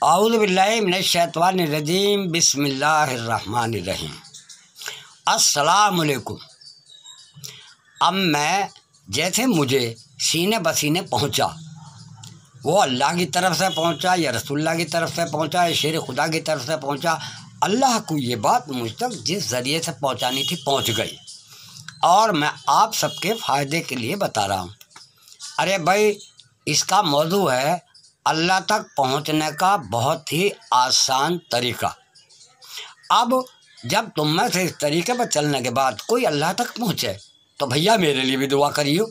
औज़ु बिल्लाहि मिनश शैतानिर रजीम बिस्मिल्लाहिर रहमानिर रहीम। अस्सलाम वालेकुम। अब मैं जैसे मुझे सीने बसीने पहुँचा, वो अल्लाह की तरफ से पहुँचा या रसूलुल्लाह की तरफ से पहुँचा या शेर खुदा की तरफ से पहुँचा, अल्लाह को ये बात मुझ तक जिस ज़रिए से पहुँचानी थी पहुँच गई और मैं आप सबके फ़ायदे के लिए बता रहा हूँ। अरे भाई, इसका मौजू है अल्लाह तक पहुँचने का बहुत ही आसान तरीका। अब जब तुम में से इस तरीके पर चलने के बाद कोई अल्लाह तक पहुँचे तो भैया मेरे लिए भी दुआ करियो,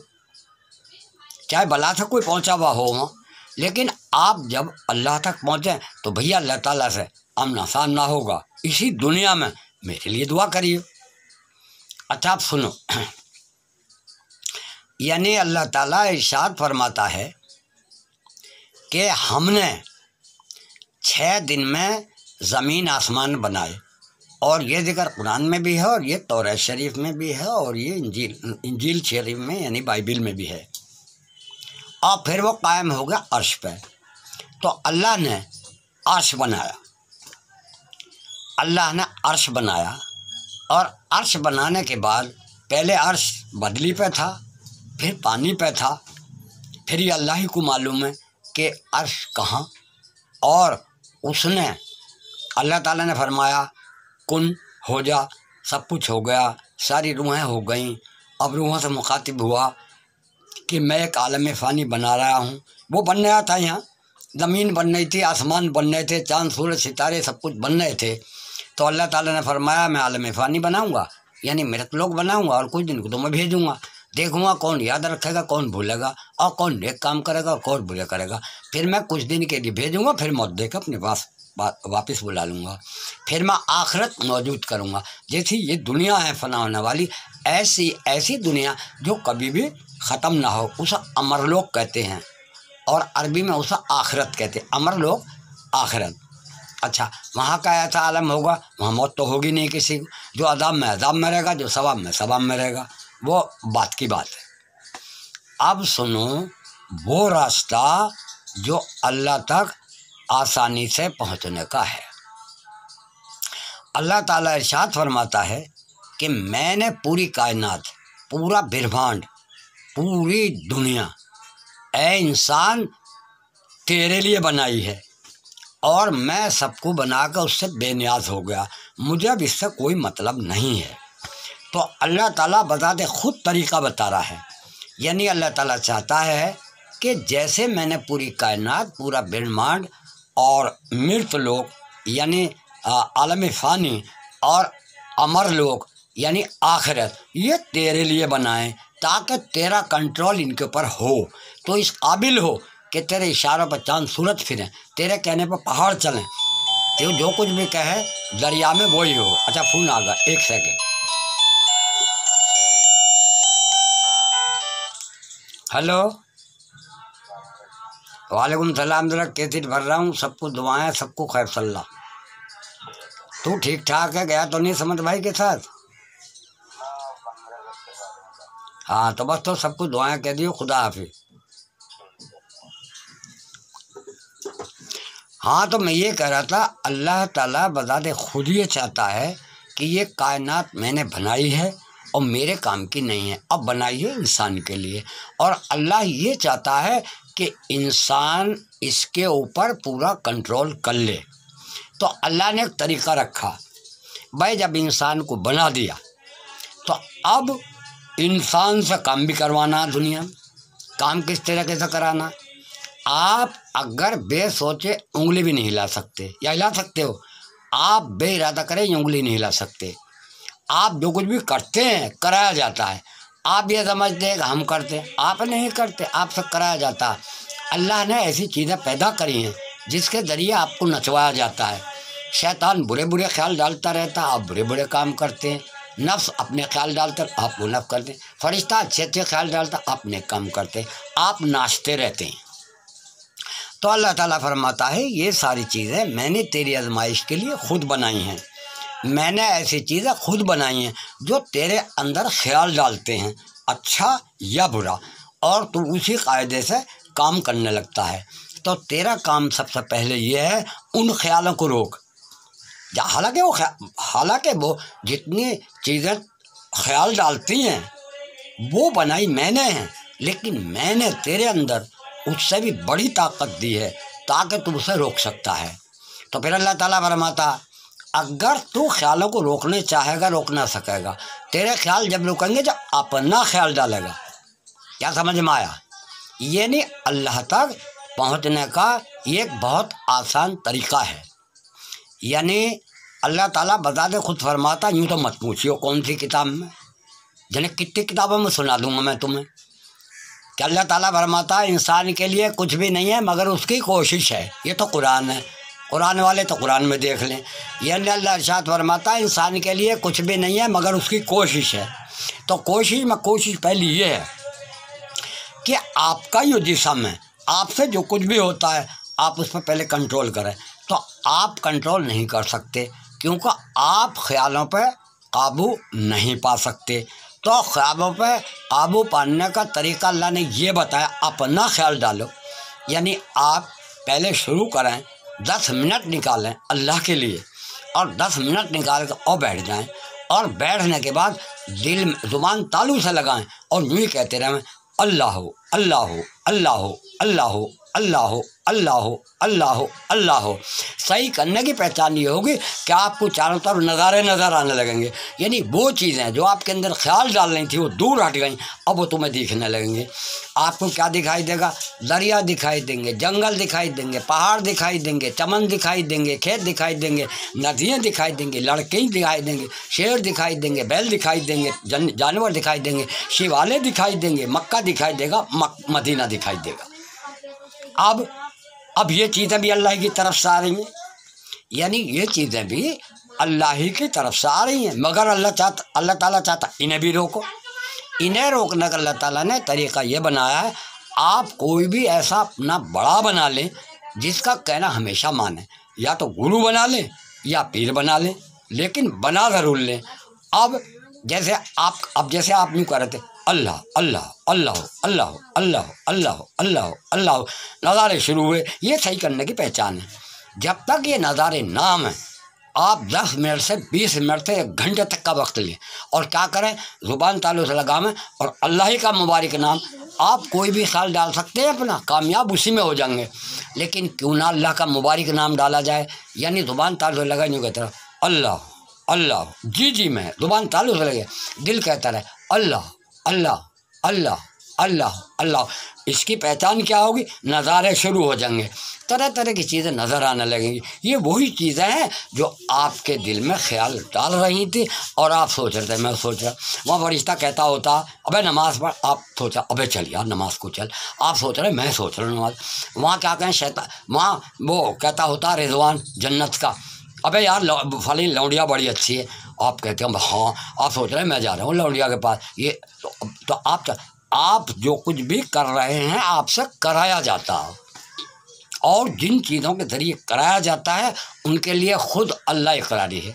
चाहे भला से कोई पहुँचा हुआ हो। लेकिन आप जब अल्लाह तक पहुँचे तो भैया अल्लाह ताला से आमना सामना होगा, इसी दुनिया में मेरे लिए दुआ करियो। अच्छा आप सुनो, यानी अल्लाह ताला इरशाद फरमाता है कि हमने 6 दिन में ज़मीन आसमान बनाए, और ये ज़िक्र कुरान में भी है और ये तौरात शरीफ में भी है और ये इंजील शरीफ में यानी बाइबिल में भी है। और फिर वो कायम हो गया अर्श पे। तो अल्लाह ने अर्श बनाया, अल्लाह ने अर्श बनाया, और अर्श बनाने के बाद पहले अर्श बदली पे था, फिर पानी पे था, फिर ये अल्लाह ही को मालूम है कि अर्श कहाँ। और उसने अल्लाह ताला ने फरमाया कुन हो जा, सब कुछ हो गया, सारी रूहें हो गईं। अब रूहों से मुखातिब हुआ कि मैं एक आलम फ़ानी बना रहा हूँ। वो बन रहा था, यहाँ ज़मीन बन रही थी, आसमान बन रहे थे, चाँद सूरज सितारे सब कुछ बन रहे थे। तो अल्लाह ताला ने फरमाया मैं आलम फ़ानी बनाऊँगा, यानी मृत लोग बनाऊँगा, और कुछ दिन को तो मैं भेजूँगा, देखूँगा कौन याद रखेगा, कौन भूलेगा, और कौन नेक काम करेगा और कौन बुरा करेगा। फिर मैं कुछ दिन के लिए भेजूँगा, फिर मौत देकर अपने पास वापस बुला लूँगा। फिर मैं आखिरत मौजूद करूँगा। जैसी ये दुनिया है फना होने वाली, ऐसी दुनिया जो कभी भी ख़त्म ना हो, उसे अमरलोक कहते हैं, और अरबी में उसे आखिरत कहते हैं। अमरलोक, आखिरत। अच्छा, वहाँ का ऐसा आलम होगा, वहाँ मौत तो होगी नहीं किसी को। जो अज़ाब में रहेगा, जो सवाब में रहेगा, वो बात की बात है। अब सुनो, वो रास्ता जो अल्लाह तक आसानी से पहुँचने का है। अल्लाह ताला इरशाद फरमाता है कि मैंने पूरी कायनात, पूरा ब्रह्मांड, पूरी दुनिया ए इंसान तेरे लिए बनाई है, और मैं सबको बनाकर उससे बेनियाज हो गया, मुझे अब इससे कोई मतलब नहीं है। तो अल्लाह ताला बताते खुद तरीका बता रहा है, यानी अल्लाह ताला चाहता है कि जैसे मैंने पूरी कायनात, पूरा ब्रह्मांड और मृत लोग यानी आलम फ़ानी और अमर लोग यानी आखिरत, ये तेरे लिए बनाए ताकि तेरा कंट्रोल इनके ऊपर हो, तो इस काबिल हो कि तेरे इशारों पर चांद सूरज फिरें, तेरे कहने पर पहाड़ चलें, तो जो कुछ भी कहे दरिया में वही हो। अच्छा फ़ोन आ गया, 1 सेकेंड। हेलो, वालेकुम सलाम। ज़रा कैसेट भर रहा हूँ, सबको दुआएं, सबको खैर सल्ला। तू ठीक ठाक है? गया तो नहीं समझ भाई के साथ? हाँ, तो बस तो सबको दुआएं कह दियो, खुदा हाफिज़। हाँ, तो मैं ये कह रहा था, अल्लाह ताला बजाते खुद ये चाहता है कि ये कायनात मैंने बनाई है और मेरे काम की नहीं है, अब बनाई है इंसान के लिए, और अल्लाह ये चाहता है कि इंसान इसके ऊपर पूरा कंट्रोल कर ले। तो अल्लाह ने एक तरीका रखा, भाई जब इंसान को बना दिया तो अब इंसान से काम भी करवाना। दुनिया में काम किस तरीके से कराना? आप अगर बेसोचे उंगली भी नहीं हिला सकते, या हिला सकते हो, आप बेइरादा करें उंगली नहीं हिला सकते। आप जो कुछ भी करते हैं कराया जाता है, आप ये समझते हैं कि हम करते हैं, आप नहीं करते, आपसे कराया जाता है। अल्लाह ने ऐसी चीज़ें पैदा करी हैं जिसके ज़रिए आपको नचवाया जाता है। शैतान बुरे बुरे ख्याल डालता रहता है, आप बुरे बुरे काम करते हैं। नफ्स अपने ख्याल डालता है, आप वो नफ्स करते हैं। फरिश्ता अच्छे अच्छे ख्याल डालता, अपने काम करते हैं, आप नाचते रहते हैं। तो अल्लाह ताला फरमाता है ये सारी चीज़ें मैंने तेरी आजमाइश के लिए खुद बनाई हैं। मैंने ऐसी चीज़ें खुद बनाई हैं जो तेरे अंदर ख्याल डालते हैं, अच्छा या बुरा, और तू उसी कायदे से काम करने लगता है। तो तेरा काम सबसे पहले ये है उन ख्यालों को रोक। हालांकि वो जितनी चीज़ें ख्याल डालती हैं वो बनाई मैंने हैं, लेकिन मैंने तेरे अंदर उससे भी बड़ी ताकत दी है ताकि तू उसे रोक सकता है। तो फिर अल्लाह ताला फरमाता अगर तू ख्यालों को रोकने चाहेगा रोक ना सकेगा। तेरे ख्याल जब रुकेंगे जब अपना ख्याल डालेगा। क्या समझ में आया? ये नहीं, अल्लाह तक पहुँचने का ये एक बहुत आसान तरीका है। यानी अल्लाह ताला बता दे खुद फरमाता, यूँ तो मत पूछियो कौन सी किताब में, जिन्हें कितनी किताबों में सुना दूंगा मैं तुम्हें कि अल्लाह ताला फरमाता इंसान के लिए कुछ भी नहीं है मगर उसकी कोशिश है। ये तो कुरान है, कुरान वाले तो कुरान में देख लें। यानी अल्लाह इरशाद फरमाता इंसान के लिए कुछ भी नहीं है मगर उसकी कोशिश है। तो कोशिश पहली ये है कि आपका जो जिस्म है, आपसे जो कुछ भी होता है आप उस पर पहले कंट्रोल करें। तो आप कंट्रोल नहीं कर सकते क्योंकि आप ख्यालों पर काबू नहीं पा सकते। तो ख्यालों पर काबू पाने का तरीका अल्लाह ने ये बताया, अपना ख्याल डालो। यानी आप पहले शुरू करें, 10 मिनट निकालें अल्लाह के लिए और 10 मिनट निकाल कर और बैठ जाएं। और बैठने के बाद दिल में ज़ुबान तालू से लगाएं और यूँ ही कहते रहें अल्लाह अल्लाह अल्लाह अल्लाह अल्लाह अल्लाह अल्लाह अल्लाह। सही करने की पहचान ये होगी कि आपको चारों तरफ नज़ारे नज़र आने लगेंगे। यानी वो चीज़ें जो आपके अंदर ख्याल डाल रही थी वो दूर हट गई, अब वो तुम्हें दिखने लगेंगे। आपको क्या दिखाई देगा? दरिया दिखाई देंगे, जंगल दिखाई देंगे, पहाड़ दिखाई देंगे, चमन दिखाई देंगे, खेत दिखाई देंगे, नदियाँ दिखाई देंगी, लड़के दिखाई देंगे, शेर दिखाई देंगे, बैल दिखाई देंगे, जानवर दिखाई देंगे, शिवालय दिखाई देंगे, मक्का दिखाई देगा, मदीना दिखाई देगा। अब ये चीज़ें भी अल्लाह की तरफ से आ रही हैं। यानी ये चीज़ें भी अल्लाह ही की तरफ से आ रही हैं, मगर अल्लाह ताला चाहता इन्हें भी रोको। इन्हें रोकने का अल्लाह ताला ने तरीका ये बनाया है, आप कोई भी ऐसा अपना बड़ा बना लें जिसका कहना हमेशा माने। या तो गुरु बना लें या पीर बना लें, लेकिन बना ज़रूर लें। अब जैसे आप यूँ कर रहे थे अल्लाह अल्लाह अल्लाह अल्लाह अल्लाह अल्लाह अल्लाह अल्लाह, नज़ारे शुरू हुए। ये सही करने की पहचान है। जब तक ये नज़ारे नाम है, आप 10 मिनट से 20 मिनट से 1 घंटे तक का वक्त लें और क्या करें, ज़ुबान तालू से लगावें और अल्लाह ही का मुबारक नाम। आप कोई भी ख्याल डाल सकते हैं, अपना कामयाब उसी में हो जाएंगे। लेकिन क्यों ना अल्लाह का मुबारक नाम डाला जाए। यानी ज़ुबान तालू से लगाने की तरह अल्लाह अल्लाह, जी मैं ज़ुबान तालू से लगे, दिल कहता रहे अल्लाह अल्लाह अल्लाह अल्लाह अल्लाह। इसकी पहचान क्या होगी? नज़ारे शुरू हो जाएंगे, तरह तरह की चीज़ें नज़र आने लगेंगी। ये वही चीज़ें हैं जो आपके दिल में ख्याल डाल रही थी और आप सोच रहे थे मैं सोच रहा। वहाँ फरिश्ता कहता होता अबे नमाज़ पढ़, आप सोचा अबे चल यार नमाज को चल, आप सोच रहे मैं सोच रहा हूँ नमाज। वहाँ क्या कहें शैतान, वहाँ वो कहता होता रिजवान जन्नत का, अबे यार फली लौंडिया बड़ी अच्छी है, आप कहते हैं हाँ, आप सोच रहे हैं मैं जा रहा हूँ लौंडिया के पास। ये तो आप जो कुछ भी कर रहे हैं आपसे कराया जाता है, और जिन चीज़ों के ज़रिए कराया जाता है उनके लिए खुद अल्लाह इकरारी है।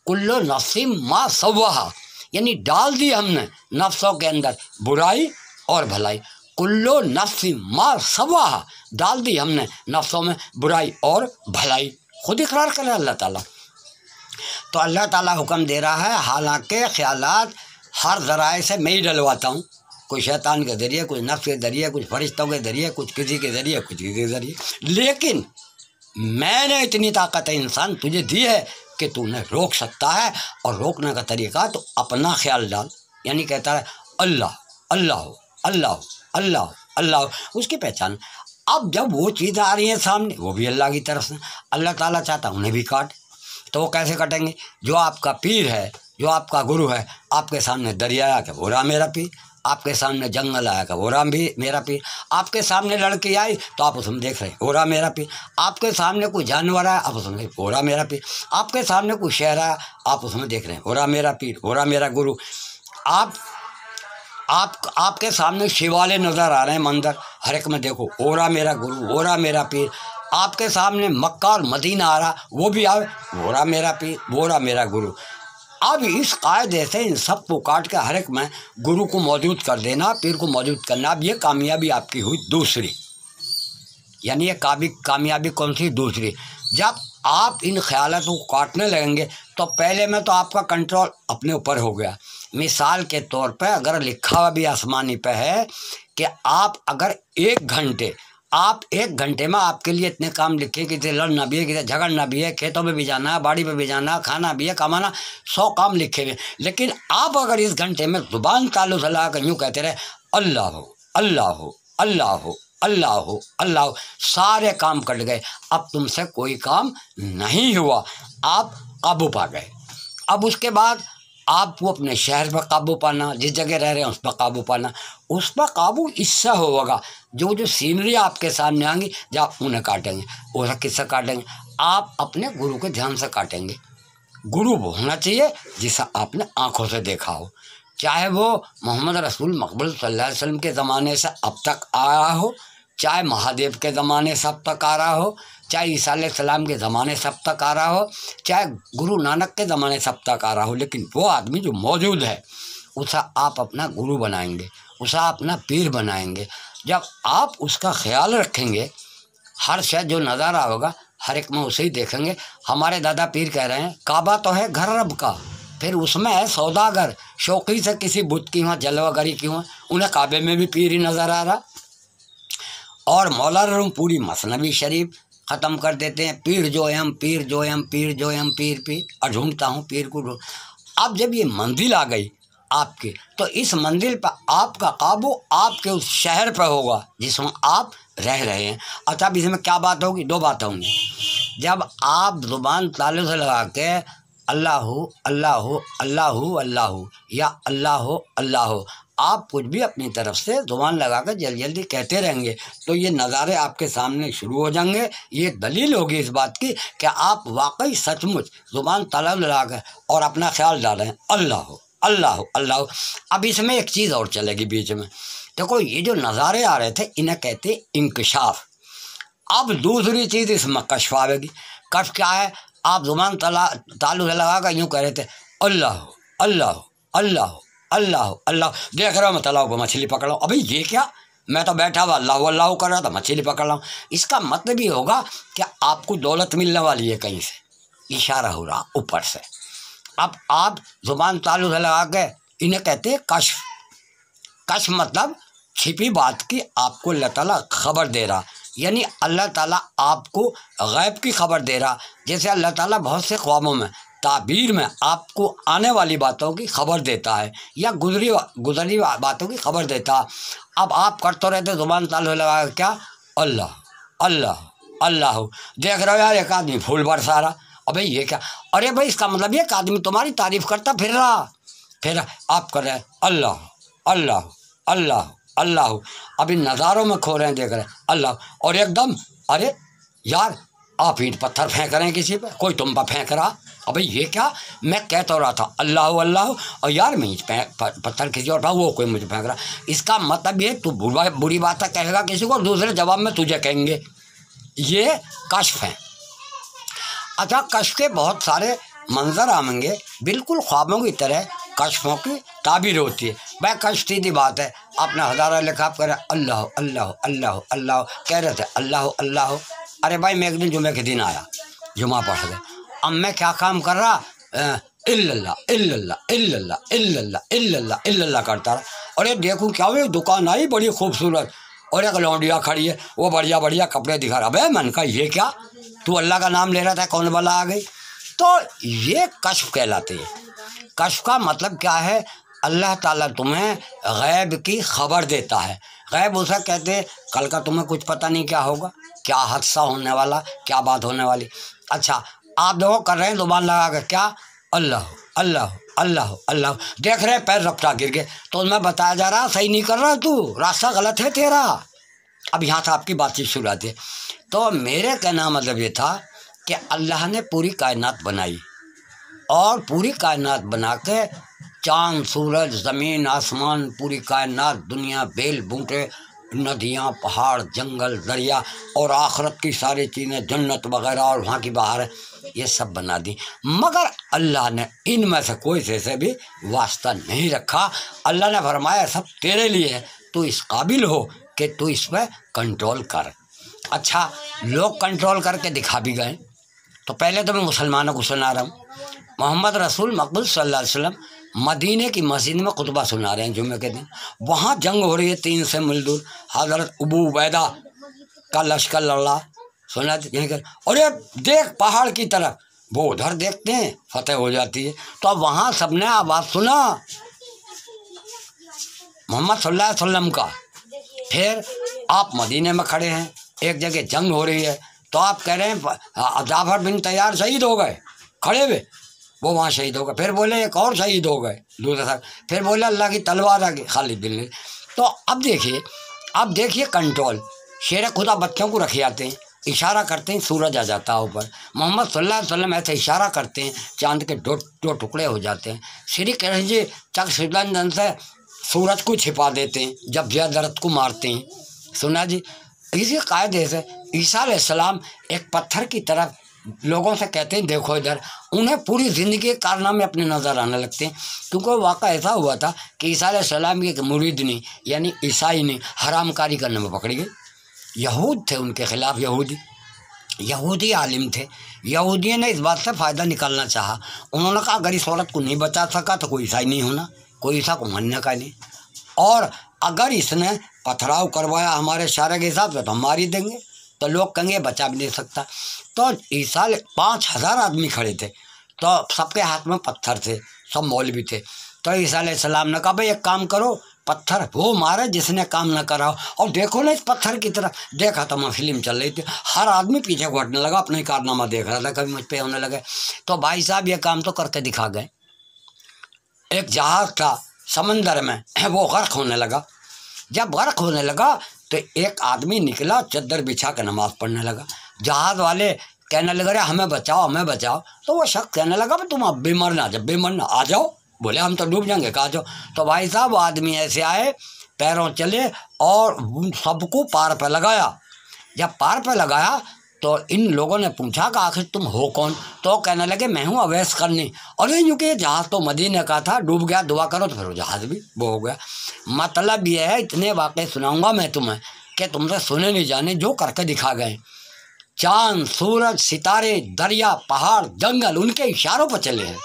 कुल्लो नफ्सिम मा सव्वाहा, यानी डाल दी हमने नफ्सों के अंदर बुराई और भलाई। कुल्लो नफ्सिम मा सव्वाहा, डाल दी हमने नफ्सों में बुराई और भलाई, खुद इकरार करे अल्लाह ताला। तो अल्लाह ताला हुक्म दे रहा है, हालांकि ख्यालात हर ज़राए से मैं ही डलवाता हूँ, कोई शैतान के ज़रिए, कुछ नफ्स के ज़रिए, कुछ फरिश्तों के ज़रिए, कुछ किसी के ज़रिए, कुछ किसी के ज़रिए। लेकिन मैंने इतनी ताकत है इंसान तुझे दी है कि तूने रोक सकता है, और रोकने का तरीका तो अपना ख्याल डाल। यानी कहता है अल्लाह अल्लाह अल्लाह अल्लाह अल्लाह, उसकी पहचान। अब जब वो चीज़ आ रही है सामने, वो भी अल्लाह की तरफ से, अल्लाह ताला चाहता उन्हें भी काट। तो वो कैसे कटेंगे? जो आपका पीर है, जो आपका गुरु है, आपके सामने दरिया आया कि वो रहा मेरा पीर, आपके सामने जंगल आया कि वो रहा भी मेरा पीर, आपके सामने लड़की आई तो आप उसमें देख रहे हो रहा मेरा पीर, आपके सामने कोई जानवर आया आप उसमें हो रहा मेरा पीर, आपके सामने कोई शहर आया आप उसमें देख रहे हैं हो रहा मेरा पीर, हो रहा मेरा गुरु। आपके सामने शिवालय नज़र आ रहे हैं, मंदिर हर एक में देखो हो रहा मेरा गुरु, हो रहा मेरा पीर। आपके सामने मक्का और मदीना आ रहा, वो भी आवे हो रहा मेरा पीर, हो रहा मेरा गुरु। अब इस कायदे से इन सब को काट के हर एक में गुरु को मौजूद कर देना, पीर को मौजूद करना। अब ये कामयाबी आपकी हुई दूसरी। यानी ये कामयाबी कौन सी? दूसरी। जब आप इन ख्यालों को काटने लगेंगे तो पहले में तो आपका कंट्रोल अपने ऊपर हो गया। मिसाल के तौर पे अगर लिखा हुआ भी आसमानी पे है कि आप अगर 1 घंटे में आपके लिए इतने काम लिखे कि लड़ना भी है, कि झगड़ना भी है, खेतों में भी जाना है, बाड़ी पे भी जाना है, खाना भी है, कमाना, 100 काम लिखे हुए। लेकिन आप अगर इस घंटे में ज़ुबान ताल्लुक़ लगा कर यूँ कहते रहे अल्लाह हो अल्लाह हो अल्लाह हो अल्लाह हो अल्लाह हो, सारे काम कट गए। अब तुमसे कोई काम नहीं हुआ, आप काबू पा गए। अब उसके बाद आपको अपने शहर पर काबू पाना, जिस जगह रह रहे हैं उस पर काबू पाना। उस पर काबू इससे होगा जो सीनरी आपके सामने आएंगी, जब आप उन्हें काटेंगे, वो किससे काटेंगे? आप अपने गुरु के ध्यान से काटेंगे। गुरु वो होना चाहिए जिसे आपने आँखों से देखा हो, चाहे वो मोहम्मद रसूल मकबूल सल्लल्लाहु अलैहि वसल्लम के ज़माने से अब तक आया हो, चाहे महादेव के ज़माने से अब तक आ रहा हो, चाहे ईसा अलैहिस्सलाम के ज़माने से अब तक आ रहा हो, चाहे गुरु नानक के ज़माने से अब तक आ रहा हो, लेकिन वो आदमी जो मौजूद है उसे आप अपना गुरु बनाएंगे, उसे अपना पीर बनाएंगे। जब आप उसका ख्याल रखेंगे, हर शय जो नज़ारा होगा हर एक में उसे ही देखेंगे। हमारे दादा पीर कह रहे हैं काबा तो है घर रब का, फिर उसमें है सौदागर, शौकी से किसी बुत की हुआ जलवागरी की हुआ, उन्हें काबे में भी पीर ही नज़र आ रहा। और मौलाना रूम पूरी मसनवी शरीफ ख़त्म कर देते हैं, पीर जो एम पीर जो एम पीर जो एम पीर पीर, और ढूंढता हूँ पीर को ढूंढ। अब जब ये मंजिल आ गई आपकी, तो इस मंजिल पर आपका काबू आपके उस शहर पर होगा जिसमें आप रह रहे हैं। अच्छा, अब इसमें क्या बात होगी? 2 बातें होंगी। जब आप ज़ुबान ताल्लुक़ से लगा के अल्लाह अल्लाह अल्लाह अल्लाह या अल्लाह आप कुछ भी अपनी तरफ से ज़ुबान लगा कर जल्दी जल्दी कहते रहेंगे, तो ये नज़ारे आपके सामने शुरू हो जाएंगे। ये दलील होगी इस बात की कि आप वाकई सचमुच ज़ुबान ताल्लुक़ लगा कर और अपना ख्याल डाल रहे हैं अल्लाह अल्लाह अल्लाह। अब इसमें एक चीज़ और चलेगी बीच में। देखो, ये जो नज़ारे आ रहे थे इन्हें कहते इंकशाफ। अब दूसरी चीज़ इसमें कश्फ आएगी। कश्फ क्या है? आप ज़ुबान ताल्लुक़ लगा कर यूँ कह रहे थे अल्लाह अल्लाह अल्लाह अल्लाह अल्लाह। देख रहा हूँ मैं तालाब पर मछली पकड़ रहा हूँ। अभी ये क्या, मैं तो बैठा हुआ अल्लाह अल्लाह कर रहा था, मछली पकड़ रहा हूँ। इसका मतलब ये होगा कि आपको दौलत मिलने वाली है कहीं से, इशारा हो रहा ऊपर से। अब आप ज़ुबान ताल्लुक़ लगा के इन्हें कहते हैं कश्फ। कश्फ मतलब छिपी बात की आपको अल्लाह ताला खबर दे रहा, यानी अल्लाह ताला आपको गैब की खबर दे रहा। जैसे अल्लाह ताला बहुत से ख्वाबों में, ताबीर में आपको आने वाली बातों की खबर देता है या गुजरी बातों की खबर देता। अब आप करते रहते ज़ुबान ताल्लुक़ लगा के क्या अल्लाह अल्लाह अल्लाह। देख रहे हो यार एक आदमी फूल बरसा रहा, अबे ये क्या? अरे भाई इसका मतलब ये एक आदमी तुम्हारी तारीफ़ करता फिर रहा, फिर आप कर रहे हैं अल्लाह अल्लाह अल्लाह अल्लाह। अब इन नज़ारों में खो रहे हैं, देख रहे हैं अल्लाह, और एकदम अरे यार आप ईंट पत्थर फेंक रहे हैं किसी पे, कोई तुम पर फेंक रहा। अबे ये क्या, मैं कह तो रहा था अल्लाह अल्लाह, और यार मैं ईंट पत्थर किसी और वो कोई मुझे फेंक रहा। इसका मतलब ये तू बुरी बात कहेगा किसी को, दूसरे जवाब में तुझे कहेंगे। ये कश्फ है। अच्छा, कश्फ के बहुत सारे मंजर आएंगे, बिल्कुल ख्वाबों की तरह कश्फों की ताबीर होती है। भाई कश्फ सीधी बात है, आपने हज़ारा लिखा, आप कह रहे अल्लाह अल्लाह अल्लाह अल्लाह, कह रहे थे अल्लाह अल्लाह। अरे भाई मैं एक दिन जुमे के दिन आया, जुमा पढ़ गए, अब मैं क्या काम कर रहा, इल्लल्लाह इल्लल्लाह इल्लल्लाह इल्लल्लाह इल्लल्लाह इल्लल्लाह करता रहा। अरे देखूँ क्या हुई, दुकान आई बड़ी खूबसूरत, और एक लौंडिया खड़ी है, वो बढ़िया बढ़िया कपड़े दिखा रहा। अबे मन का ये क्या, तू अल्लाह का नाम ले रहा था, कौन बला आ गई? तो ये कश्फ कहलाते हैं। कश्फ का मतलब क्या है? अल्लाह ताला तुम्हें गैब की खबर देता है। गैब उसे कहते हैं कल का तुम्हें कुछ पता नहीं क्या होगा, क्या हादसा होने वाला, क्या बात होने वाली। अच्छा, आप देखो कर रहे हैं ज़ुबान लगा कर क्या अल्लाह अल्लाह अल्लाह अल्लाह, देख रहे पैर रफ्ता गिर गए, तो उसमें बताया जा रहा सही नहीं कर रहा तू, रास्ता गलत है तेरा। अब यहाँ से आपकी बातचीत शुरू आती है। तो मेरे कहना मतलब ये था कि अल्लाह ने पूरी कायनात बनाई, और पूरी कायनात बना के चाँद सूरज ज़मीन आसमान पूरी कायनात दुनिया बेल बूटे नदियाँ पहाड़ जंगल दरिया और आखरत की सारी चीज़ें जन्नत वगैरह और वहाँ की बाहर ये सब बना दी, मगर अल्लाह ने इनमें से कोई से भी वास्ता नहीं रखा। अल्लाह ने फरमाया सब तेरे लिए है, तू इस काबिल हो कि तू इस पर कंट्रोल कर। अच्छा, लोग कंट्रोल करके दिखा भी गए। तो पहले तो मैं मुसलमानों को सुना रहा हूँ, मोहम्मद रसूल मकबूल सल्लल्लाहु अलैहि वसल्लम मदीने की मस्जिद में खुतबा सुना रहे हैं जुम्मे के दिन। वहाँ जंग हो रही है 3 से मील दूर। हज़रत अबू उबैदा का लश्कर लड़ रहा, सुना यहीं कर, अरे देख पहाड़ की तरफ, वो उधर देखते हैं, फतेह हो जाती है। तो अब वहाँ सबने आवाज़ सुना मोहम्मद सल्लल्लाहु अलैहि वसल्लम का। फिर आप मदीने में खड़े हैं, एक जगह जंग हो रही है, तो आप कह रहे हैं जाफर बिन तैयार शहीद हो गए, खड़े हुए, वो वहाँ शहीद हो गए। फिर बोले एक और शहीद हो गए दूसरे साथ, फिर बोले अल्लाह की तलवार आ गई खालिद बिन। तो अब देखिए कंट्रोल, शेर खुदा बच्चों को रखे आते हैं, इशारा करते हैं, सूरज आ जाता है ऊपर। मोहम्मद सल्लल्लाहु अलैहि वसल्लम ऐसे इशारा करते हैं, चांद के दो टुकड़े हो जाते हैं। श्री कृष्ण जी चक से सूरज को छिपा देते हैं जब दर्द को मारते हैं, सुना जी। इसी कायदे से ईसा अलैहिस्सलाम एक पत्थर की तरफ लोगों से कहते हैं देखो इधर, उन्हें पूरी ज़िंदगी के कारनामे अपने नज़र आने लगते हैं। क्योंकि वाक़ा ऐसा हुआ था कि ईसा अलैहिस्सलाम की एक मुरीदनी यानी ईसाई ने हरामकारी करने में पकड़ी गई। यहूद थे उनके खिलाफ, यहूदी आलिम थे। यहूदियों ने इस बात से फ़ायदा निकालना चाहा। उन्होंने कहा अगर इस औरत को नहीं बचा सका तो कोई ईसाई नहीं होना, कोई ईसा को मानने का नहीं, और अगर इसने पथराव करवाया हमारे इशारे के हिसाब से तो हम मार ही देंगे। तो लोग कहेंगे बचा भी नहीं सकता। तो ईसा 5000 आदमी खड़े थे, तो सबके हाथ में पत्थर थे, सब मौलवी थे। तो ईसा अलैहिस्सलाम ने कहा भाई एक काम करो, पत्थर वो मारे जिसने काम न करा हो। और देखो ना इस पत्थर की तरफ, देखा तो मैं फिल्म चल रही थी, हर आदमी पीछे को हटने लगा, अपना ही कारनामा देख रहा था, कभी मुझ पे होने लगे। तो भाई साहब ये काम तो करके दिखा गए। एक जहाज़ था समंदर में, वो गर्क होने लगा। जब गर्क होने लगा तो एक आदमी निकला, चद्दर बिछा कर नमाज़ पढ़ने लगा। जहाज़ वाले कहने लगे अरे हमें बचाओ हमें बचाओ। तो वो शख्स कहने लगा तुम अब बेमरना, जब बेमरना आ जाओ। बोले हम तो डूब जाएंगे, कहा जाओ। तो भाई साहब आदमी ऐसे आए, पैरों चले और सबको पार पे लगाया। जब पार पे लगाया तो इन लोगों ने पूछा कि आखिर तुम हो कौन? तो कहने लगे मैं हूँ अवैस करनी। और यूँ कि जहाज़ तो मदीने का था, डूब गया, दुआ करो तो फिर वो जहाज़ भी वो हो गया। मतलब ये है, इतने वाक़े सुनाऊंगा मैं तुम्हें कि तुमसे सुने नहीं जाने, जो करके दिखा गए। चाँद, सूरज, सितारे, दरिया, पहाड़, जंगल उनके इशारों पर चले हैं।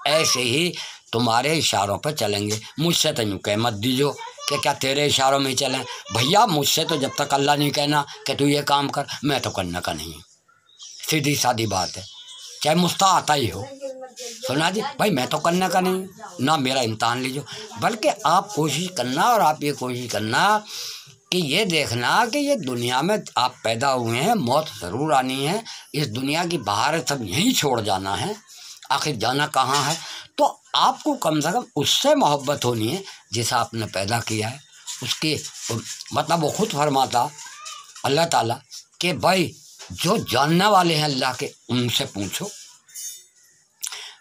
ऐसे ही तुम्हारे इशारों पर चलेंगे। मुझसे तो यूँ कह मत दीजो कि क्या तेरे इशारों में चलें। भैया मुझसे तो जब तक अल्लाह नहीं कहना कि तू ये काम कर, मैं तो करने का नहीं। सीधी सादी बात है, चाहे मुझसे आता ही हो। सुना जी भाई, मैं तो करने का नहीं, ना मेरा इम्तहान लीजिए। बल्कि आप कोशिश करना, और आप ये कोशिश करना कि ये देखना कि ये दुनिया में आप पैदा हुए हैं, मौत ज़रूर आनी है। इस दुनिया की बाहर सब यहीं छोड़ जाना है, आखिर जाना कहाँ है। तो आपको कम से कम उससे मोहब्बत होनी है जिसे आपने पैदा किया है। उसके मतलब वो खुद फरमाता अल्लाह ताला कि भाई जो जानने वाले हैं अल्लाह के, उनसे पूछो।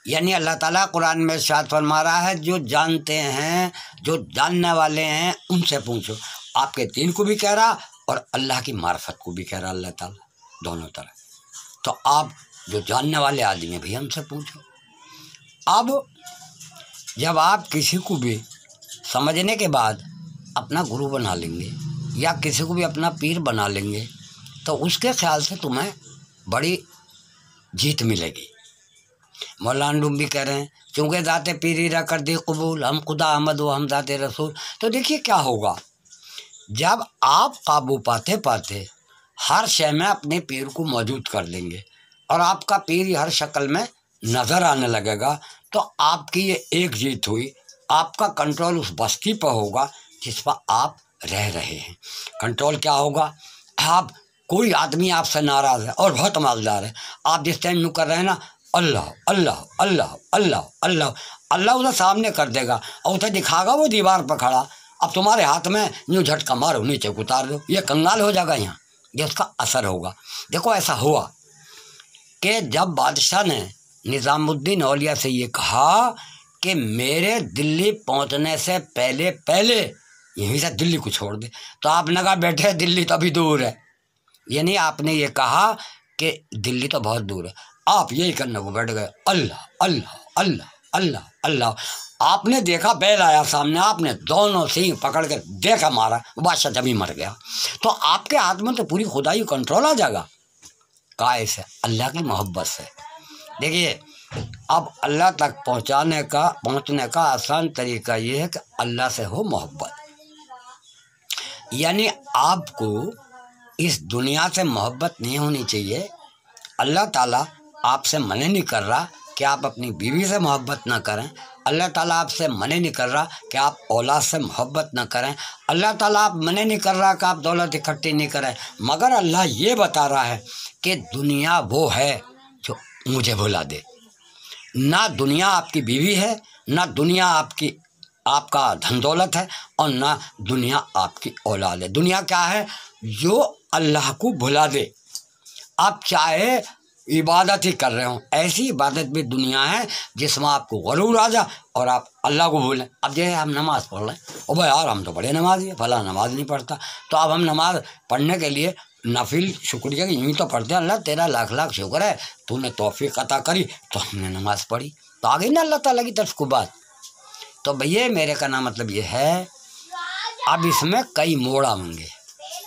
यानी अल्लाह ताला कुरान में इरशाद फरमा रहा है जो जानते हैं, जो जानने वाले हैं उनसे पूछो। आपके दीन को भी कह रहा और अल्लाह की मार्फत को भी कह रहा अल्लाह ताला, दोनों तरह। तो आप जो जानने वाले आदमी हैं भैया उनसे पूछो। अब जब आप किसी को भी समझने के बाद अपना गुरु बना लेंगे या किसी को भी अपना पीर बना लेंगे, तो उसके ख्याल से तुम्हें बड़ी जीत मिलेगी। मौलाना रूम भी कह रहे हैं चूँकि ज़ाते पीरी रा कर दी कबूल, हम खुदा अहमद व हम ज़ाते रसूल। तो देखिए क्या होगा, जब आप काबू पाते पाते हर शय में अपने पीर को मौजूद कर देंगे और आपका पीर हर शक्ल में नज़र आने लगेगा, तो आपकी ये एक जीत हुई। आपका कंट्रोल उस बस्ती पर होगा जिस पर आप रह रहे हैं। कंट्रोल क्या होगा, आप कोई आदमी आपसे नाराज़ है और बहुत मालदार है, आप जिस टाइम यूँ कर रहे हैं ना अल्लाह अल्लाह अल्लाह अल्लाह अल्लाह अल्लाह, उसे सामने कर देगा और उसे दिखागा वो दीवार पर खड़ा। अब तुम्हारे हाथ में यूँ झटका मारो, नीचे उतार दो, ये कंगाल हो जाएगा यहाँ, ये उसका असर होगा। देखो ऐसा हुआ कि जब बादशाह ने निज़ामुद्दीन औलिया से ये कहा कि मेरे दिल्ली पहुंचने से पहले पहले यहीं से दिल्ली को छोड़ दे, तो आपने कहा बैठे दिल्ली तो अभी दूर है। यानी आपने ये कहा कि दिल्ली तो बहुत दूर है, आप यही करने को बैठ गए अल्लाह अल्लाह अल्लाह अल्लाह अल्लाह। आपने देखा बैल आया सामने, आपने दोनों सींग पकड़ के देखा मारा, बादशाह जब ही मर गया। तो आपके हाथ में तो पूरी खुदाई कंट्रोल आ जाएगा। काहे से? अल्लाह की मोहब्बत से। देखिए, अब अल्लाह तक पहुंचने का आसान तरीका ये है कि अल्लाह से हो मोहब्बत। यानी आपको इस दुनिया से मोहब्बत नहीं होनी चाहिए। अल्लाह ताला आपसे मना नहीं कर रहा कि आप अपनी बीवी से मोहब्बत ना करें। अल्लाह ताला आपसे मना नहीं कर रहा कि आप औलाद से मोहब्बत ना करें। अल्लाह ताला आप मना नहीं कर रहा कि आप दौलत इकट्ठी नहीं करें। मगर अल्लाह ये बता रहा है कि दुनिया वो है जो मुझे भुला दे। ना दुनिया आपकी बीवी है, ना दुनिया आपका धन दौलत है, और ना दुनिया आपकी औलाद है। दुनिया क्या है? जो अल्लाह को भुला दे। आप चाहे इबादत ही कर रहे हो, ऐसी इबादत भी दुनिया है जिसमें आपको गरूर आ जा और आप अल्लाह को भूलें। अब जैसे हम नमाज़ पढ़ रहे हैं, ओ भाई यार हम तो बड़े नमाज़ी है, फला नमाज नहीं पढ़ता। तो अब हम नमाज पढ़ने के लिए नफिल शुक्रिया यूँ तो पढ़ते हैं, अल्लाह तेरा लाख लाख शुक्र है, तूने तौफीक अता करी तो हमने नमाज़ पढ़ी। तो आ गई ना अल्लाह ताला की तरफ को बात। तो भैया मेरे का ना मतलब ये है, अब इसमें कई मोड़ आएंगे।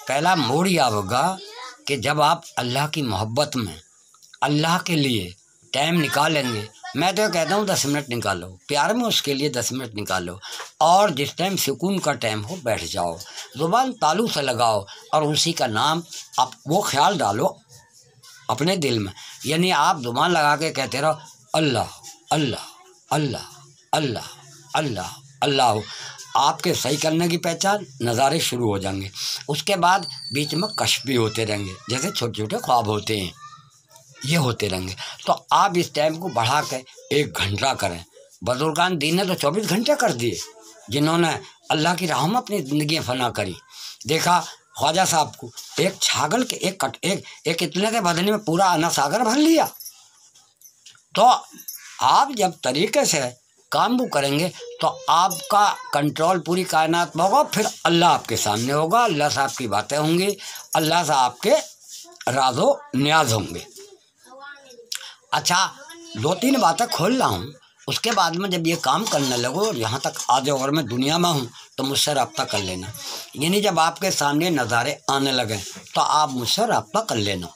पहला मोड़ यह होगा कि जब आप अल्लाह की मोहब्बत में अल्लाह के लिए टाइम निकालेंगे। मैं तो कहता हूँ 10 मिनट निकालो, प्यार में उसके लिए 10 मिनट निकालो, और जिस टाइम सुकून का टाइम हो बैठ जाओ, ज़ुबान तालू से लगाओ और उसी का नाम आप वो ख्याल डालो अपने दिल में। यानी आप ज़ुबान लगा के कहते रहो अल्लाह अल्लाह अल्लाह अल्लाह अल्लाह अल्लाह। आपके सही करने की पहचान नज़ारे शुरू हो जाएंगे। उसके बाद बीच में कश्फ भी होते रहेंगे, जैसे छोटे छोटे ख्वाब होते हैं, ये होते रहेंगे। तो आप इस टाइम को बढ़ा के 1 घंटा करें। बुजुर्गान दीन ने तो 24 घंटे कर दिए, जिन्होंने अल्लाह की राह में अपनी ज़िंदगी फना करी। देखा ख्वाजा साहब को एक छागल के एक इतने के बदले में पूरा अना सागर भर लिया। तो आप जब तरीके से काम वो करेंगे तो आपका कंट्रोल पूरी कायनात में होगा। फिर अल्लाह आपके सामने होगा, अल्लाह से आपकी बातें होंगी, अल्लाह से आपके राज़ो न्याज होंगे। अच्छा, 2-3 बातें खोल रहा हूँ, उसके बाद में जब ये काम करने लगो और यहाँ तक आ जाओ और मैं दुनिया में हूँ तो मुझसे रब्ता कर लेना। यानी जब आपके सामने नज़ारे आने लगे तो आप मुझसे रब्ता कर लेना।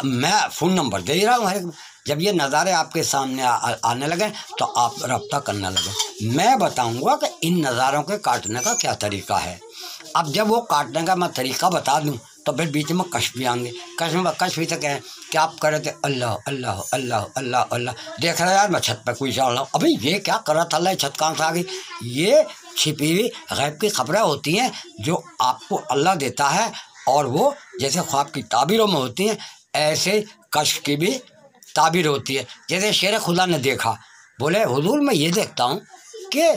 मैं फ़ोन नंबर दे रहा हूँ हर एक। जब ये नज़ारे आपके सामने आने लगे तो आप रब्ता करने लगे। मैं बताऊँगा कि इन नज़ारों के काटने का क्या तरीका है। अब जब वो काटने का मैं तरीका बता दूँ तो फिर बीच में कश्फ भी आएंगे। कश्फ भी तो कहें कि आप कर रहे थे अल्लाह अल्लाह अल्लाह अल्लाह अल्लाह, देख रहे यार मैं छत पे कोई चढ़ रहा हूँ, अभी ये क्या कर रहा था, अल्लाह छत कहाँ से आ गई। ये छिपी हुई गैब की खबरें होती हैं जो आपको अल्लाह देता है, और वो जैसे ख्वाब की ताबीरों में होती हैं ऐसे कश्फ की भी ताबीर होती है। जैसे शेर खुदा ने देखा, बोले हुजूर मैं ये देखता हूँ कि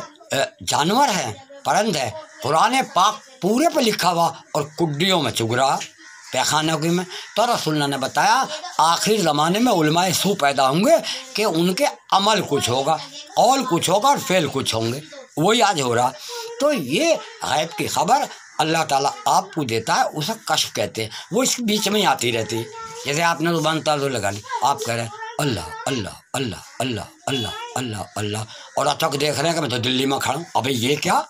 जानवर है, परंद है, कुरान पाक पूरे पे लिखा हुआ और कुड्डियों में चुग रहा पैखानों की में। तो रसूल ने बताया आखिर ज़माने में उलमाए सू पैदा होंगे कि उनके अमल कुछ होगा, और कुछ होगा और फेल कुछ होंगे, वही आज हो रहा। तो ये गैब की खबर अल्लाह ताला आपको देता है, उसे कश्फ कहते हैं। वो इसके बीच में ही आती रहती है। जैसे आपने ज़ुबान तालू लगा ली, आप कह रहे हैं अल्लाह अल्लाह अल्लाह अल्लाह अल्लाह अल्लाह अल्लाह, और अचानक देख रहे हैं कि मैं तो दिल्ली में खड़ा हूँ, अबे ये क्या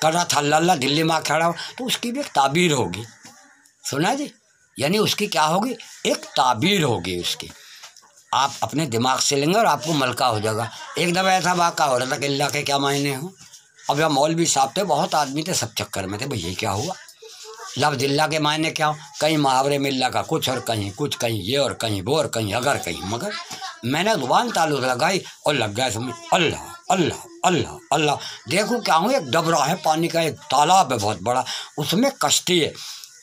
कर रहा था अल्लाह अल्लाह दिल्ली में खड़ा हो। तो उसकी भी एक ताबीर होगी, सुना जी। यानी उसकी क्या होगी, एक ताबीर होगी उसकी। आप अपने दिमाग से लेंगे और आपको मलका हो जाएगा। एक दफ़ा ऐसा वाक़ा हो रहा था कि अल्लाह के क्या मायने हो। अब यह मौलवी साहब थे, बहुत आदमी थे, सब चक्कर में थे, भाई ये क्या हुआ, लफ्ज़ अल्लाह के मायने क्या हो। कहीं मुहावरे में अल्लाह का कुछ और कहीं कुछ, कहीं ये और कहीं वो और कहीं अगर कहीं मगर। मैंने ज़ुबान ताल्लुक़ लगाई और लग गया समझ अल्लाह अल्लाह अल्लाह अल्लाह। देखो क्या हूँ, एक डबरा है पानी का, एक तालाब है बहुत बड़ा, उसमें कश्ती है।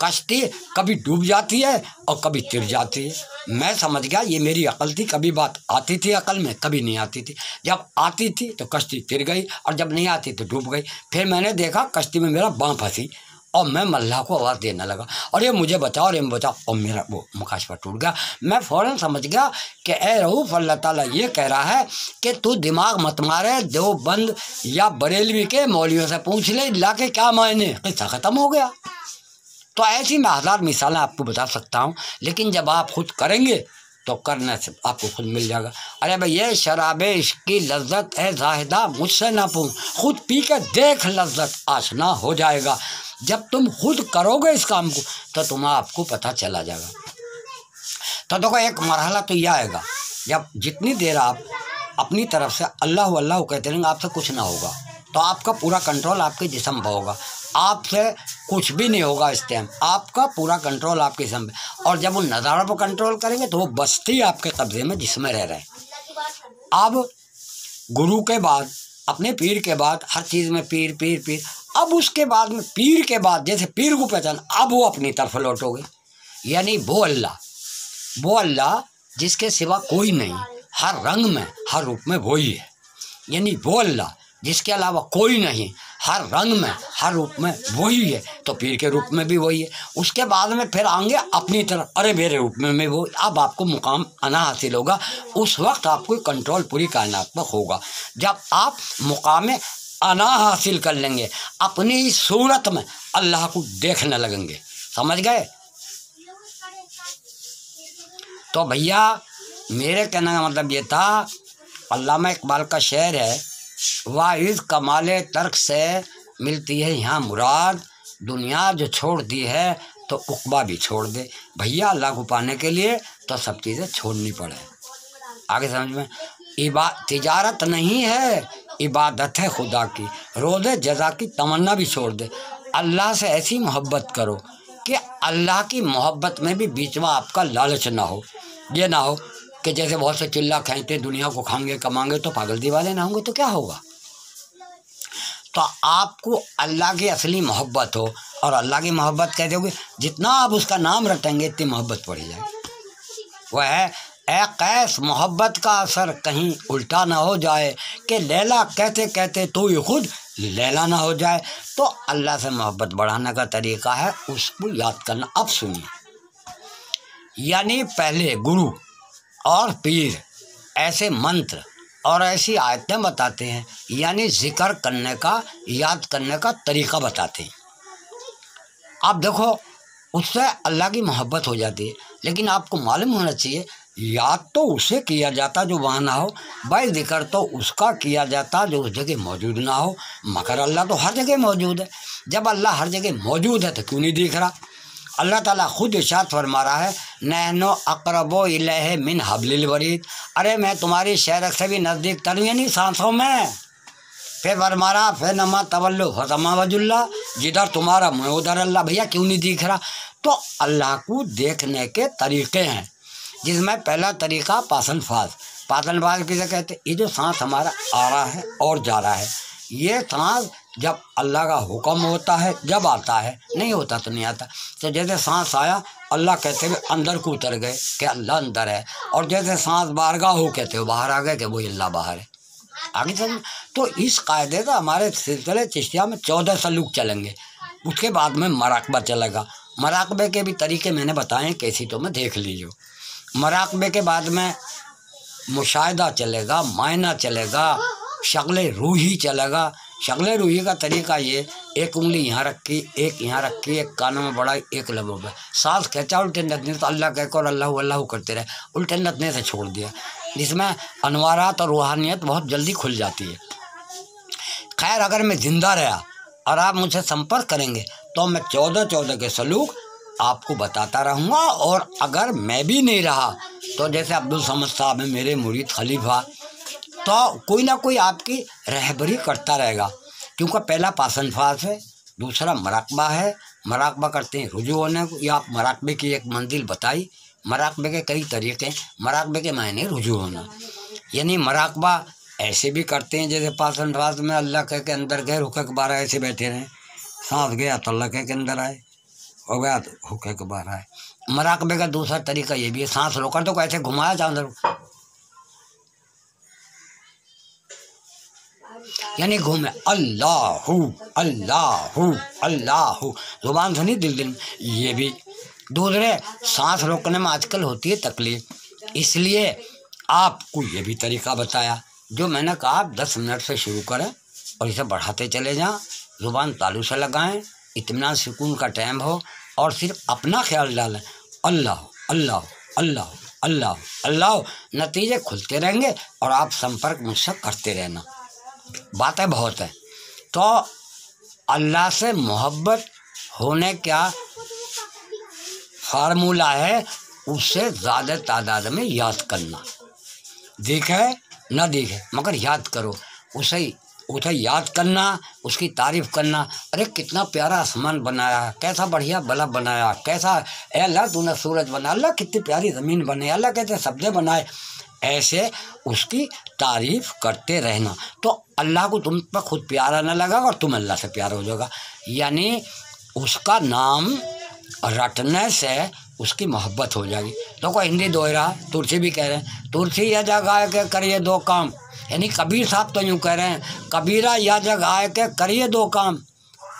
कश्ती कभी डूब जाती है और कभी तिर जाती है। मैं समझ गया ये मेरी अकल थी, कभी बात आती थी अकल में, कभी नहीं आती थी। जब आती थी तो कश्ती तिर गई और जब नहीं आती तो डूब गई। फिर मैंने देखा कश्ती में मेरा बाँ फंसी और मैं मल्लाह को आवाज़ देने लगा, और ये मुझे बचाओ और ये बचाओ, और मेरा वो मुकाशफा टूट गया। मैं फ़ौरन समझ गया कि ए रऊफ़ अल्लाह ताला ये कह रहा है कि तू दिमाग मत मारे, देवबंद या बरेलवी के मौलवियों से पूछ ले अल्लाह के क्या मायने, किस्सा ख़त्म हो गया। तो ऐसी मैं 1000 मिसालें आपको बता सकता हूँ, लेकिन जब आप खुद करेंगे तो करने से आपको खुद मिल जाएगा। अरे भाई ये शराबे इसकी लज्जत है ज़ाहिदा मुझसे ना पूछ, खुद पी के देख लज्जत आशना हो जाएगा। जब तुम खुद करोगे इस काम को तो तुम्हें आपको पता चला जाएगा। तो देखो एक मरहला तो यह आएगा, जब जितनी देर आप अपनी तरफ से अल्लाह अल्लाह कहते रहेंगे आपसे कुछ ना होगा, तो आपका पूरा कंट्रोल आपके जिस्म पर होगा, आपसे कुछ भी नहीं होगा इस टाइम, आपका पूरा कंट्रोल आपके जिस्म पे। और जब वो नज़ारों पर कंट्रोल करेंगे तो वो बस्ती आपके कब्जे में जिसमें रह रहे हैं। अब गुरु के बाद अपने पीर के बाद हर चीज़ में पीर पीर पीर, अब उसके बाद में पीर के बाद जैसे पीर को पहचान, अब वो अपनी तरफ लौटोगे। यानी वो अल्लाह जिसके सिवा कोई नहीं, हर रंग में हर रूप में वही है। यानी वो अल्लाह जिसके अलावा कोई नहीं, हर रंग में हर रूप में वही है, तो पीर के रूप में भी वही है। उसके बाद में फिर आएंगे अपनी तरफ, अरे मेरे रूप में वो, अब आपको मुकाम आना हासिल होगा। उस वक्त आपको कंट्रोल पूरी कायनात पर होगा। जब आप मुकाम आना हासिल कर लेंगे, अपनी सूरत में अल्लाह को देखने लगेंगे। समझ गए? तो भैया मेरे कहने का मतलब ये था, अल्लामा इकबाल का शेर है, वाइज कमाले तर्क से मिलती है यहाँ मुराद, दुनिया जो छोड़ दी है तो उक़बा भी छोड़ दे। भैया अल्लाह को पाने के लिए तो सब चीज़ें छोड़नी पड़े। आगे समझ में? तिजारत नहीं है, इबादत है खुदा की, रोज़े जज़ा की तमन्ना भी छोड़ दे। अल्लाह से ऐसी मोहब्बत करो कि अल्लाह की मोहब्बत में भी बीच में आपका लालच ना हो। ये ना हो कि जैसे बहुत से चिल्ला खींचते दुनिया को खाएंगे कमाएंगे तो पागल दीवाने ना होंगे तो क्या होगा। तो आपको अल्लाह की असली मोहब्बत हो, और अल्लाह की मोहब्बत कहते हो जितना आप उसका नाम रटेंगे इतनी मोहब्बत बढ़ी जाएगी। वह है ए कैस मोहब्बत का असर कहीं उल्टा ना हो जाए कि लैला कहते कहते तो ही खुद लैला ना हो जाए। तो अल्लाह से मोहब्बत बढ़ाने का तरीका है उसको याद करना। अब सुनिए, यानी पहले गुरु और पीर ऐसे मंत्र और ऐसी आयतें बताते हैं, यानी जिक्र करने का याद करने का तरीका बताते हैं। आप देखो उससे अल्लाह की मोहब्बत हो जाती है, लेकिन आपको मालूम होना चाहिए याद तो उसे किया जाता जो वहाँ ना हो, भाई जिक्र तो उसका किया जाता जो उस जगह मौजूद ना हो, मगर अल्लाह तो हर जगह मौजूद है। जब अल्लाह हर जगह मौजूद है तो क्यों नहीं दिख रहा? अल्लाह ताला खुद इरशाद फरमा रहा है, नहनो अक़रबो इलैहि मिन हब्लिल वरीद, अरे मैं तुम्हारी शहरत से भी नज़दीक तर, यानी सांसों में। फिर फरमा रहा फिर नमा तवल्लु फतमा वजुल्ला, जिधर तुम्हारा मुँह उधर अल्लाह। भैया क्यों नहीं दिख रहा? तो अल्लाह को देखने के तरीके हैं, जिसमें पहला तरीका पासन-फास किसे कहते? ये जो सांस हमारा आ रहा है और जा रहा है, ये सांस जब अल्लाह का हुक्म होता है जब आता है, नहीं होता तो नहीं आता। तो जैसे सांस आया अल्लाह कहते हुए अंदर को उतर गए कि अल्लाह अंदर है, और जैसे सांस बारगाह हो कहते हुए बाहर आ गए कि वही अल्लाह बाहर है। आगे चलिए, तो इस कायदे का हमारे सिलसिले चिश्तिया में 14 सलूक चलेंगे। उसके बाद में मराकबा चलेगा। मराकबे के भी तरीके मैंने बताए, कैसी तो मैं देख लीजिए। मराकबे के बाद में मुशाहिदा चलेगा, मायना चलेगा, शक्ल रूही चलेगा। शक्ल रूही का तरीका ये, एक उंगली यहाँ रखी, एक यहाँ रखी, एक कानों में बढ़ाई, एक लबों पे सांस खींचा, उल्टे नतने तो अल्लाह कहकर और अल्लाह अल्लाह करते रहे, उल्टे नतने से छोड़ दिया, जिसमें अनवारात और रूहानियत बहुत जल्दी खुल जाती है। खैर अगर मैं ज़िंदा रहा और आप मुझसे संपर्क करेंगे तो मैं 14 के सलूक आपको बताता रहूँगा। और अगर मैं भी नहीं रहा तो जैसे अब्दुल समद साहब है मेरे मुरीद खलीफा, तो कोई ना कोई आपकी रहबरी करता रहेगा। क्योंकि पहला पासन-फास है, दूसरा मराकबा है। मराकबा करते हैं रुजू होने को, या आप मराकबे की एक मंजिल बताई। मराकबे के कई तरीके हैं। मराकबे के मायने रुजू होना, यानी मराकबा ऐसे भी करते हैं जैसे पासन-फास में अल्लाह के अंदर गए, रुके के बाहर ऐसे बैठे रहें, सांस गया तो अल्लाह के अंदर आए, हो गया तो हुक्के के बाहर आए। मराकबे का दूसरा तरीका ये भी है, सांस रोकर तो कैसे घुमाया जाए अंदर, यानी घूमे अल्लाहू अल्लाहू अल्लाहू, जुबान सुनी दिल में। ये भी दूसरे सांस रोकने में आजकल होती है तकलीफ, इसलिए आपको ये भी तरीका बताया जो मैंने कहा। आप 10 मिनट से शुरू करें और इसे बढ़ाते चले जाएं, जुबान तालू से लगाएं, इत्मीनान सुकून का टाइम हो, और सिर्फ अपना ख्याल डालें, अल्लाह अल्लाह अल्लाह अल्लाह अल्लाह, नतीजे खुलते रहेंगे और आप संपर्क मुझसे करते रहना। बातें बहुत है। तो अल्लाह से मोहब्बत होने क्या फार्मूला है, उससे ज़्यादा तादाद में याद करना, दिखे ना दिखे मगर याद करो, उसे उसे याद करना, उसकी तारीफ़ करना। अरे कितना प्यारा आसमान बनाया, कैसा बढ़िया बल्ब बनाया, कैसा ए अल्लाह तूने सूरज बनाया, अल्लाह कितनी प्यारी ज़मीन बनाई, अल्लाह कैसे सब्ज़े बनाए, ऐसे उसकी तारीफ़ करते रहना। तो अल्लाह को तुम पर खुद प्यारा न लगा और तुम अल्लाह से प्यार हो जाएगा। यानी उसका नाम रटने से उसकी मोहब्बत हो जाएगी। तो कोई हिंदी दोहरा तुलसी भी कह रहे हैं, तुलसी यह जगह के करिए दो काम, यानी कबीर साहब तो यूँ कह रहे हैं, कबीरा यह जगह के करिए दो काम।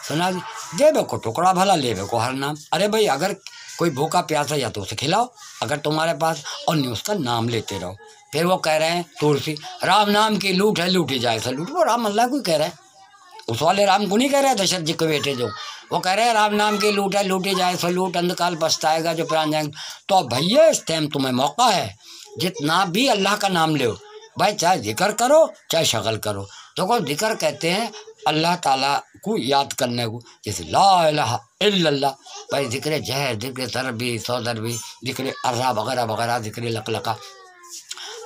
सुना जी, देवे को टुकड़ा भला लेवे को हर नाम। अरे भाई अगर कोई भूखा प्यासा या तो उसे खिलाओ अगर तुम्हारे पास, और नहीं उसका नाम लेते रहो। फिर वो कह रहे हैं तुलसी, राम नाम की लूट है लूटी जाए से लूट, वो राम अल्लाह को कह रहे हैं, उस वाले राम को नहीं कह रहे दशरथ जी के बेटे जो, वो कह रहे हैं राम नाम की लूट है लूटी जाए सो लूट, अंधकाल पछताएगा जो प्राण जाएंगे। तो भैया इस टाइम तुम्हें मौका है, जितना भी अल्लाह का नाम लो भाई, चाहे जिक्र करो चाहे शगल करो। तो को जिक्र कहते हैं अल्लाह ताला को याद करने को, जैसे ला इलाहा इल्लल्लाह भाई, जिक्र जहर, जिक्र तरबी सौदरबी, जिक्र अर्रा वगैरह वगैरह, जिक्र लकलका।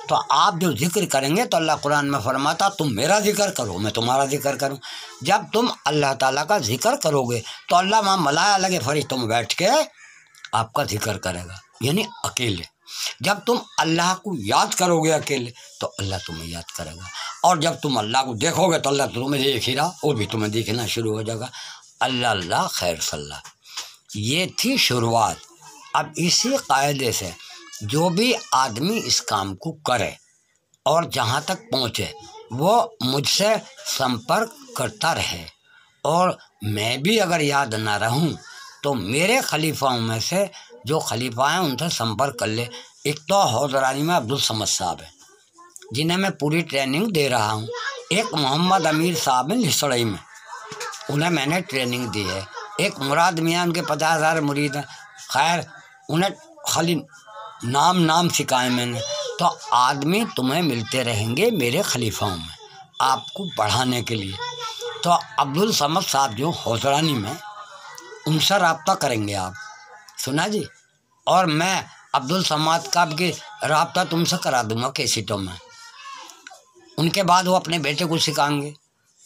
तो आप जो जिक्र करेंगे तो अल्लाह कुरान में फरमाता तुम मेरा जिक्र करो मैं तुम्हारा जिक्र करूं। जब तुम अल्लाह ताला का जिक्र करोगे तो अल्लाह वहाँ मलाया लगे फरिश्तों में बैठ के आपका जिक्र करेगा, यानी अकेले। जब तुम अल्लाह को याद करोगे अकेले तो अल्लाह तुम्हें याद करेगा, और जब तुम अल्लाह को देखोगे तो अल्लाह तुम्हें देख ही रहा, वो भी तुम्हें दिखना शुरू हो जाएगा। अल्लाह अल्लाह खैर सल्ला, ये थी शुरुआत। अब इसी कायदे से जो भी आदमी इस काम को करे और जहाँ तक पहुँचे वो मुझसे संपर्क करता रहे, और मैं भी अगर याद ना रहूं तो मेरे खलीफाओं में से जो खलीफा हैं उनसे संपर्क कर ले। एक तो हौजरानी में अब्दुल समद साहब है जिन्हें मैं पूरी ट्रेनिंग दे रहा हूँ, एक मोहम्मद अमीर साहब हैं लिसड़ई में, उन्हें मैंने ट्रेनिंग दी है, एक मुराद मियाँ उनके 50,000 मुरीद हैं, खैर उन्हें खाली नाम सिखाए मैंने। तो आदमी तुम्हें मिलते रहेंगे मेरे खलीफाओं में आपको बढ़ाने के लिए। तो अब्दुल समद साहब जो हौजरानी में, उनसे रब्ता करेंगे आप, सुना जी, और मैं अब्दुल समद का भी रब्ता तुमसे करा दूंगा कैसेटों में। उनके बाद वो अपने बेटे को सिखाएंगे।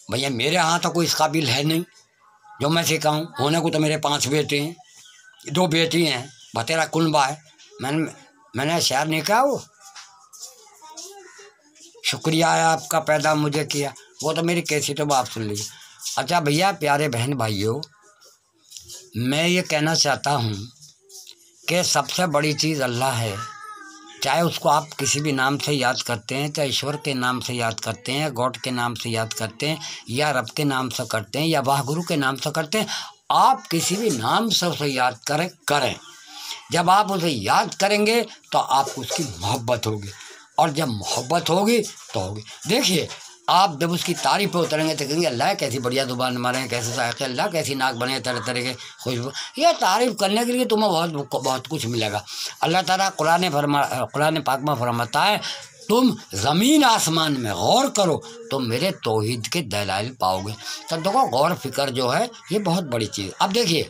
भैया मेरे यहाँ तो कोई इस काबिल है नहीं जो मैं सिखाऊं, होने को तो मेरे 5 बेटे हैं, 2 बेटी हैं, बतेरा कुनबा है। मैंने शहर नहीं कहा, वो शुक्रिया है आपका पैदा मुझे किया, वो तो मेरी कैसेटों में आप सुन लीजिए। अच्छा भैया प्यारे बहन भाइयों, मैं ये कहना चाहता हूँ कि सबसे बड़ी चीज़ अल्लाह है। चाहे उसको आप किसी भी नाम से याद करते हैं, चाहे ईश्वर के नाम से याद करते हैं, गॉड के नाम से याद करते हैं, या रब के नाम से करते हैं, या वाहगुरु के नाम से करते हैं, आप किसी भी नाम से उसे याद करें। जब आप उसे याद करेंगे तो आपको उसकी मोहब्बत होगी, और जब मोहब्बत होगी तो होगी। देखिए आप जब उसकी तारीफ पे उतरेंगे तो कहेंगे अल्लाह कैसी बढ़िया जुबान मारे, कैसे साहित्य, अल्लाह कैसी नाक बने, तरह तरह के खुशबू। ये तारीफ़ करने के लिए तुम्हें बहुत कुछ मिलेगा। अल्लाह ताला कुरान पाक में फरमाता है तुम ज़मीन आसमान में गौर करो तो मेरे तौहीद के दलाइल पाओगे। तो देखो गौर फिक्र जो है ये बहुत बड़ी चीज़। अब देखिए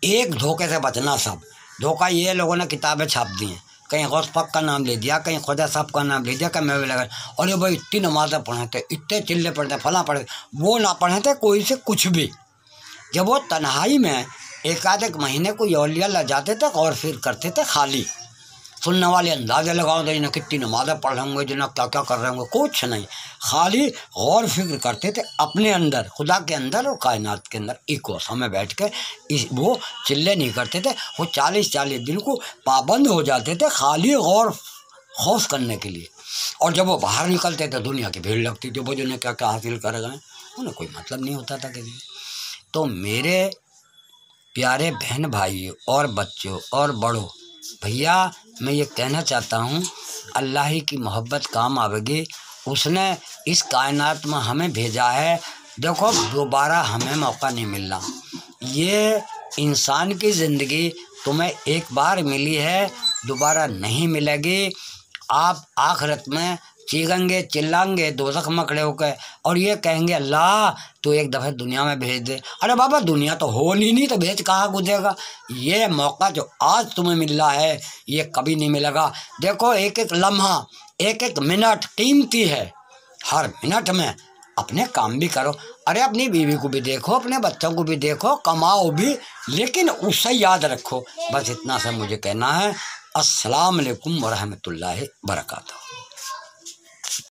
एक धोखे से बचना, सब धोखा ये लोगों ने किताबें छाप दी हैं, कहीं गौस पाक का नाम ले दिया, कहीं ख्वाजा साहब का नाम ले दिया, कहीं मैं भी लगा, और ये भाई इतनी नमाज़ें पढ़े थे, इतने चिल्ले पढ़ते, फला पढ़े, वो ना पढ़े थे कोई से कुछ भी। जब वो तन्हाई में एक आध एक महीने को यौलिया ला जाते थे और फिर करते थे खाली, सुनने वाले अंदाजे लगाओ तो जिन्हें कितनी नमाज़ें पढ़ रहे होंगे, जिन्हें क्या क्या कर रहे होंगे, कुछ नहीं, खाली गौर फिक्र करते थे अपने अंदर, खुदा के अंदर और कायनात के अंदर। इको समय बैठ के वो चिल्ले नहीं करते थे, वो 40-40 दिन को पाबंद हो जाते थे खाली गौर खौफ करने के लिए। और जब वो बाहर निकलते थे दुनिया की भीड़ लगती थी, वो जिन्हें क्या क्या हासिल कर गए उन्हें कोई मतलब नहीं होता था किसी। तो मेरे प्यारे बहन भाई और बच्चों और बड़ों, भैया मैं ये कहना चाहता हूँ अल्लाह ही की मोहब्बत काम आवेगी। उसने इस कायनात में हमें भेजा है। देखो दोबारा हमें मौका नहीं मिलना, ये इंसान की ज़िंदगी तुम्हें एक बार मिली है, दोबारा नहीं मिलेगी। आप आखिरत में चीखेंगे चिल्लाएंगे दोज़ख में खड़े होकर और ये कहेंगे अल्लाह तो एक दफ़े दुनिया में भेज दे। अरे बाबा दुनिया तो हो नहीं तो भेज कहाँ गुजरेगा। ये मौका जो आज तुम्हें मिल रहा है ये कभी नहीं मिलेगा। देखो एक एक लम्हा एक एक मिनट कीमती है, हर मिनट में अपने काम भी करो। अरे अपनी बीवी को भी देखो, अपने बच्चों को भी देखो, कमाओ भी, लेकिन उससे याद रखो। बस इतना सा मुझे कहना है। अस्सलाम वालेकुम व रहमतुल्लाहि व बरकातहू।